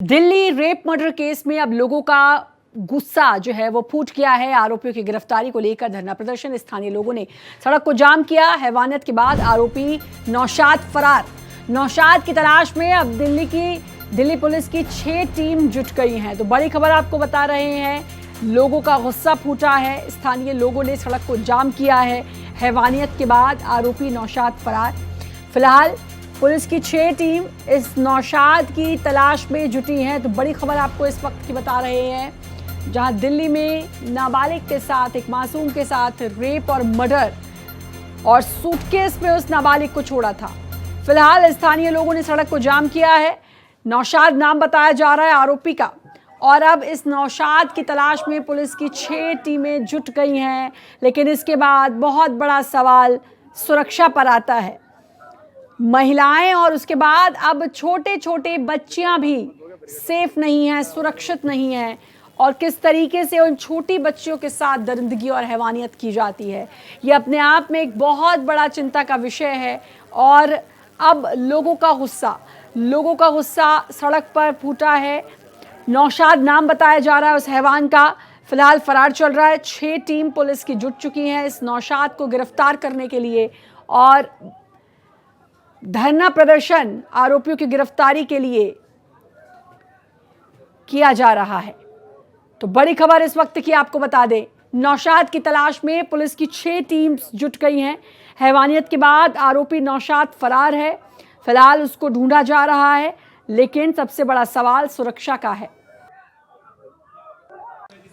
Delhi rape murder case में अब लोगों का गुस्सा जो है वो फूट गया है। आरोपियों की गिरफ्तारी को लेकर धरना प्रदर्शन, स्थानीय लोगों ने सड़क को जाम किया। हैवानियत के बाद आरोपी नौशाद फरार। नौशाद की तलाश में अब दिल्ली पुलिस की 6 टीम जुट गई हैं। तो बड़ी खबर आपको बता रहे हैं, लोगों का गुस्सा फूटा है। स्थानीय लोगों ने सड़क को जाम किया है। हैवानियत के बाद आरोपी नौशाद फरार। फिलहाल पुलिस की 6 टीम इस नौशाद की तलाश में जुटी हैं। तो बड़ी खबर आपको इस वक्त की बता रहे हैं, जहां दिल्ली में नाबालिग के साथ, एक मासूम के साथ रेप और मर्डर और सूटकेस में उस नाबालिग को छोड़ा था। फिलहाल स्थानीय लोगों ने सड़क को जाम किया है। नौशाद नाम बताया जा रहा है आरोपी का, और अब इस नौशाद की तलाश में पुलिस की 6 टीमें जुट गई हैं। लेकिन इसके बाद बहुत बड़ा सवाल सुरक्षा पर आता है। महिलाएं और उसके बाद अब छोटे छोटे बच्चियां भी सेफ नहीं हैं, सुरक्षित नहीं हैं, और किस तरीके से उन छोटी बच्चियों के साथ दरिंदगी और हैवानियत की जाती है, ये अपने आप में एक बहुत बड़ा चिंता का विषय है। और अब लोगों का गुस्सा सड़क पर फूटा है। नौशाद नाम बताया जा रहा है उस हैवान का, फिलहाल फरार चल रहा है। 6 टीम पुलिस की जुट चुकी हैं इस नौशाद को गिरफ्तार करने के लिए, और धरना प्रदर्शन आरोपियों की गिरफ्तारी के लिए किया जा रहा है। तो बड़ी खबर इस वक्त की आपको बता दें, नौशाद की तलाश में पुलिस की 6 टीम्स जुट गई हैं। हैवानियत के बाद आरोपी नौशाद फरार है। फिलहाल उसको ढूंढा जा रहा है, लेकिन सबसे बड़ा सवाल सुरक्षा का है।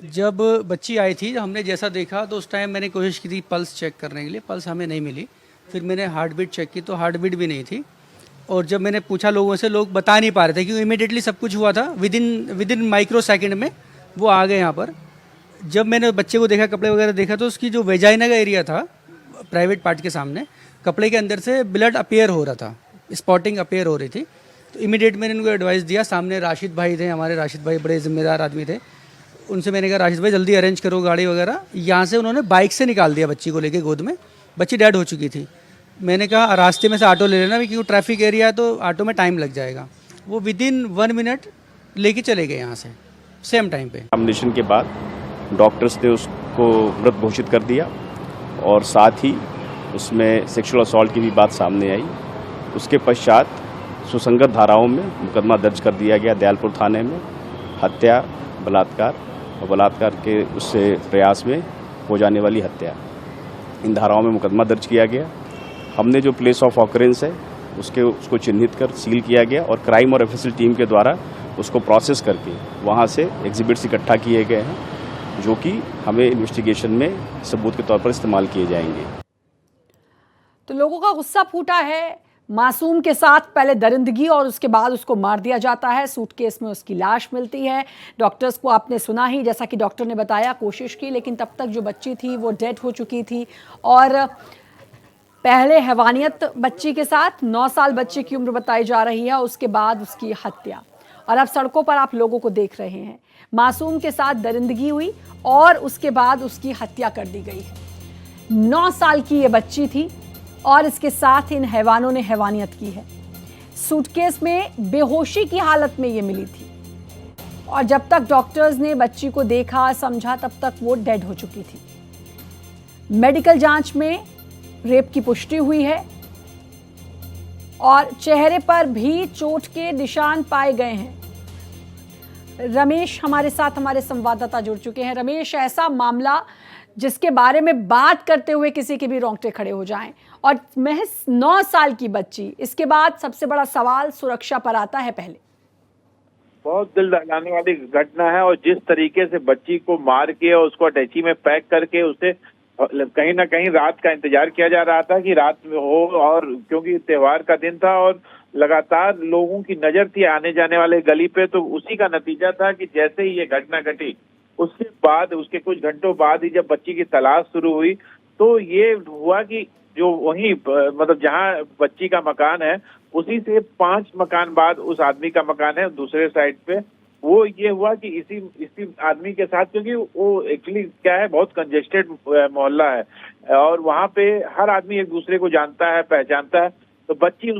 जब बच्ची आई थी, हमने जैसा देखा तो उस टाइम मैंने कोशिश की थी पल्स चेक करने के लिए, पल्स हमें नहीं मिली। फिर मैंने हार्ट बीट चेक की तो हार्ट बीट भी नहीं थी। और जब मैंने पूछा लोगों से, लोग बता नहीं पा रहे थे, क्योंकि इमीडिएटली सब कुछ हुआ था। विद इन माइक्रो सेकेंड में वो आ गए यहाँ पर। जब मैंने बच्चे को देखा, कपड़े वगैरह देखा, तो उसकी जो वेजाइना का एरिया था, प्राइवेट पार्ट के सामने, कपड़े के अंदर से ब्लड अपेयर हो रहा था, स्पॉटिंग अपेयर हो रही थी। तो इमीडिएट मैंने उनको एडवाइस दिया। सामने राशिद भाई थे, हमारे राशिद भाई बड़े जिम्मेदार आदमी थे। उनसे मैंने कहा, राशिद भाई जल्दी अरेंज करो गाड़ी वगैरह। यहाँ से उन्होंने बाइक से निकाल दिया बच्ची को लेके गोद में। बच्ची डेड हो चुकी थी। मैंने कहा रास्ते में से ऑटो ले लेना, क्योंकि ट्रैफिक एरिया है तो ऑटो में टाइम लग जाएगा। वो विद इन 1 मिनट लेके चले गए यहाँ से, सेम टाइम पे। एग्जामिनेशन के बाद डॉक्टर्स ने उसको मृत घोषित कर दिया, और साथ ही उसमें सेक्सुअल असॉल्ट की भी बात सामने आई। उसके पश्चात सुसंगत धाराओं में मुकदमा दर्ज कर दिया गया दयालपुर थाने में। हत्या, बलात्कार और बलात्कार के उससे प्रयास में हो जाने वाली हत्या, इन धाराओं में मुकदमा दर्ज किया गया। हमने जो प्लेस ऑफ ऑकरेंस है उसको चिन्हित कर सील किया गया, और क्राइम और एफएसएल टीम के द्वारा उसको प्रोसेस करके वहाँ से एग्जिबिट्स इकट्ठा किए गए हैं, जो कि हमें इन्वेस्टिगेशन में सबूत के तौर पर इस्तेमाल किए जाएंगे। तो लोगों का गुस्सा फूटा है। मासूम के साथ पहले दरिंदगी और उसके बाद उसको मार दिया जाता है। सूटकेस में उसकी लाश मिलती है। डॉक्टर्स को आपने सुना ही, जैसा कि डॉक्टर ने बताया, कोशिश की, लेकिन तब तक जो बच्ची थी वो डेड हो चुकी थी। और पहले हैवानियत बच्ची के साथ, 9 साल बच्चे की उम्र बताई जा रही है, उसके बाद उसकी हत्या, और अब सड़कों पर आप लोगों को देख रहे हैं। मासूम के साथ दरिंदगी हुई और उसके बाद उसकी हत्या कर दी गई है। 9 साल की ये बच्ची थी, और इसके साथ इन हैवानों ने हैवानियत की है। सूटकेस में बेहोशी की हालत में ये मिली थी, और जब तक डॉक्टर्स ने बच्ची को देखा, समझा, तब तक वो डेड हो चुकी थी। मेडिकल जांच में रेप की पुष्टि हुई है, और चेहरे पर भी चोट के निशान पाए गए हैं। रमेश हमारे साथ, हमारे संवाददाता जुड़ चुके हैं। रमेश, ऐसा मामला जिसके बारे में बात करते हुए किसी के भी रोंगटे खड़े हो जाएं, और महज 9 साल की बच्ची, इसके बाद सबसे बड़ा सवाल सुरक्षा पर आता है। पहले बहुत दिल दहलाने वाली घटना है, और जिस तरीके से बच्ची को मार के और उसको अटैची में पैक करके उसे कहीं ना कहीं रात का इंतजार किया जा रहा था कि रात में हो, और क्योंकि त्योहार का दिन था और लगातार लोगों की नजर थी आने जाने वाले गली पे, तो उसी का नतीजा था कि जैसे ही ये घटना घटी, उसके बाद, उसके कुछ घंटों बाद ही जब बच्ची की तलाश शुरू हुई, तो ये हुआ कि जो वहीं मतलब जहां बच्ची का मकान है, उसी से 5 मकान बाद उस आदमी का मकान है दूसरे साइड पे। वो ये हुआ कि इसी आदमी के साथ, क्योंकि वो एक्चुअली क्या है, बहुत कंजेस्टेड मोहल्ला है, और वहाँ पे हर आदमी एक दूसरे को जानता है, पहचानता है। तो बच्ची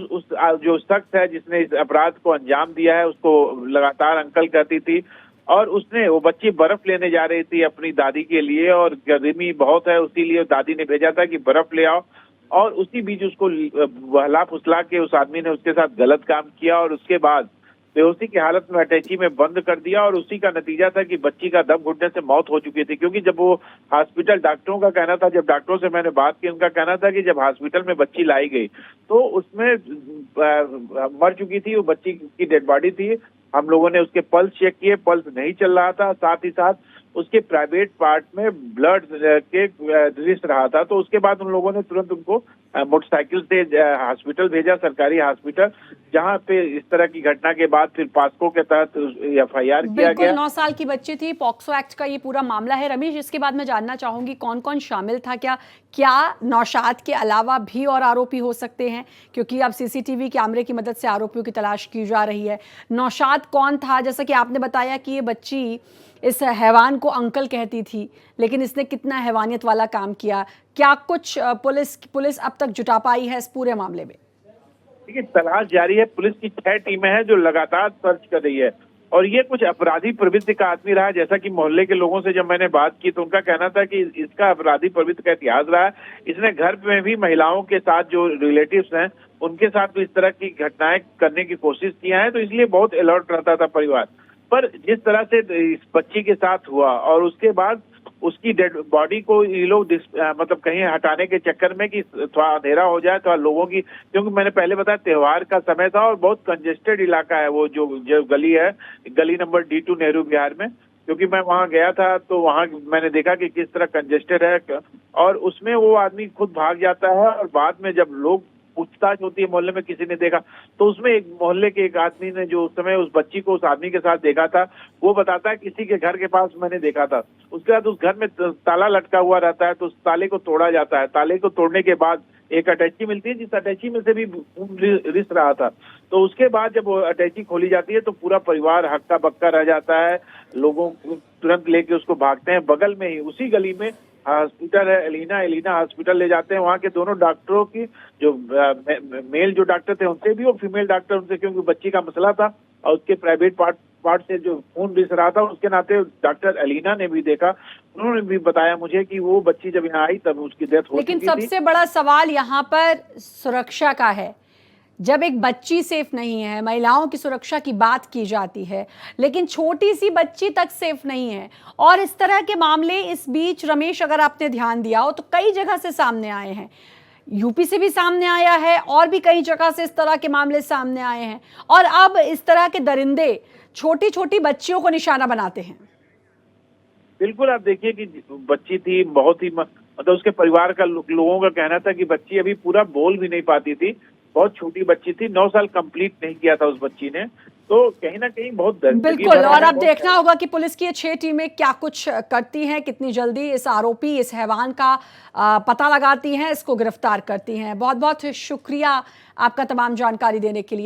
जो शख्स है जिसने इस अपराध को अंजाम दिया है उसको लगातार अंकल कहती थी, और वो बच्ची बर्फ लेने जा रही थी अपनी दादी के लिए, और गर्मी बहुत है इसीलिए दादी ने भेजा था कि बर्फ ले आओ, और उसी बीच उसको बहला फुसला के उस आदमी ने उसके साथ गलत काम किया और उसके बाद बेहोशी की हालत में अटैची में बंद कर दिया। और उसी का नतीजा था कि बच्ची का दम घुटने से मौत हो चुकी थी। क्योंकि जब वो हॉस्पिटल, डॉक्टरों का कहना था, जब डॉक्टरों से मैंने बात की, उनका कहना था कि जब हॉस्पिटल में बच्ची लाई गई तो उसमें मर चुकी थी, वो बच्ची की डेड बॉडी थी। हम लोगों ने उसके पल्स चेक किए, पल्स नहीं चल रहा था, साथ ही साथ उसके प्राइवेट पार्ट में ब्लड के रिस रहा था। तो उसके बाद उन लोगों ने तुरंत उनको मोटरसाइकिल से हॉस्पिटल भेजा, सरकारी हॉस्पिटल, जहां पे इस तरह की घटना के बाद फिर पॉक्सो के तहत FIR किया गया। 9 साल की बच्ची थी। पॉक्सो एक्ट का ये पूरा मामला है। रमेश, इसके बाद मैं जानना चाहूंगी कौन कौन शामिल था, क्या नौशाद के अलावा भी और आरोपी हो सकते हैं, क्योंकि अब CCTV कैमरे की मदद से आरोपियों की तलाश की जा रही है। नौशाद कौन था? जैसा कि आपने बताया कि ये बच्ची इस हैवान को अंकल कहती थी, लेकिन इसने कितना हैवानियत वाला काम किया? क्या कुछ पुलिस अब तक जुटा पाई है इस पूरे मामले में? देखिए, तलाश जारी है। पुलिस की 6 टीमें हैं जो लगातार सर्च कर रही है, और ये कुछ अपराधी प्रवृत्ति का आदमी रहा। जैसा कि मोहल्ले के लोगों से जब मैंने बात की तो उनका कहना था कि इसका अपराधी प्रवृत्ति का इतिहास रहा है। इसने घर में भी महिलाओं के साथ, जो रिलेटिव्स हैं उनके साथ भी इस तरह की घटनाएं करने की कोशिश किया है, तो इसलिए बहुत अलर्ट रहता था परिवार। पर जिस तरह से इस बच्ची के साथ हुआ और उसके बाद उसकी डेड बॉडी को ये लोग मतलब कहीं हटाने के चक्कर में कि थोड़ा अंधेरा हो जाए, थोड़ा लोगों की, क्योंकि मैंने पहले बताया त्योहार का समय था और बहुत कंजेस्टेड इलाका है वो जो गली है, गली नंबर D2 नेहरू विहार में। क्योंकि मैं वहां गया था तो वहां मैंने देखा कि किस तरह कंजेस्टेड है, और उसमें वो आदमी खुद भाग जाता है। और बाद में जब लोग पूछताछ होती है, मोहल्ले में किसी ने देखा, तो उसमें एक मोहल्ले के एक आदमी ने जो उस समय उस बच्ची को उस आदमी के साथ देखा था, वो बताता है किसी के घर के पास मैंने देखा था। उसके बाद उस घर में ताला लटका हुआ रहता है, तो उस ताले को तोड़ा जाता है। ताले को तोड़ने के बाद एक अटैची मिलती है, जिस अटैची में से भी रिस रहा था। तो उसके बाद जब वो अटैची खोली जाती है तो पूरा परिवार हक्का बक्का रह जाता है। लोगों तुरंत लेके उसको भागते हैं। बगल में ही उसी गली में हॉस्पिटल है, एलिना हॉस्पिटल ले जाते हैं। वहाँ के दोनों डॉक्टरों की, जो मेल जो डॉक्टर थे उनसे भी और फीमेल डॉक्टर उनसे, क्योंकि बच्ची का मसला था और उसके प्राइवेट पार्ट से जो खून रिस रहा था, उसके नाते डॉक्टर एलिना ने भी देखा। उन्होंने भी बताया मुझे कि वो बच्ची जब यहाँ आई तब उसकी डेथ हो चुकी थी। लेकिन सबसे बड़ा सवाल यहाँ पर सुरक्षा का है। जब एक बच्ची सेफ नहीं है, महिलाओं की सुरक्षा की बात की जाती है, लेकिन छोटी सी बच्ची तक सेफ नहीं है। और इस तरह के मामले इस बीच, रमेश, अगर आपने ध्यान दिया हो तो कई जगह से सामने आए हैं। यूपी से भी सामने आया है और भी कई जगह से इस तरह के मामले सामने आए हैं। और अब इस तरह के दरिंदे छोटी छोटी बच्चियों को निशाना बनाते हैं। बिल्कुल, आप देखिए कि बच्ची थी, बहुत ही मतलब उसके परिवार का लोगों का कहना था कि बच्ची अभी पूरा बोल भी नहीं पाती थी, बहुत छोटी बच्ची थी, 9 साल कंप्लीट नहीं किया था उस बच्ची ने। तो कहीं ना कहीं बहुत बिल्कुल, और अब देखना होगा कि पुलिस की ये 6 टीमें क्या कुछ करती हैं, कितनी जल्दी इस आरोपी, इस हैवान का पता लगाती हैं, इसको गिरफ्तार करती हैं। बहुत बहुत शुक्रिया आपका तमाम जानकारी देने के लिए।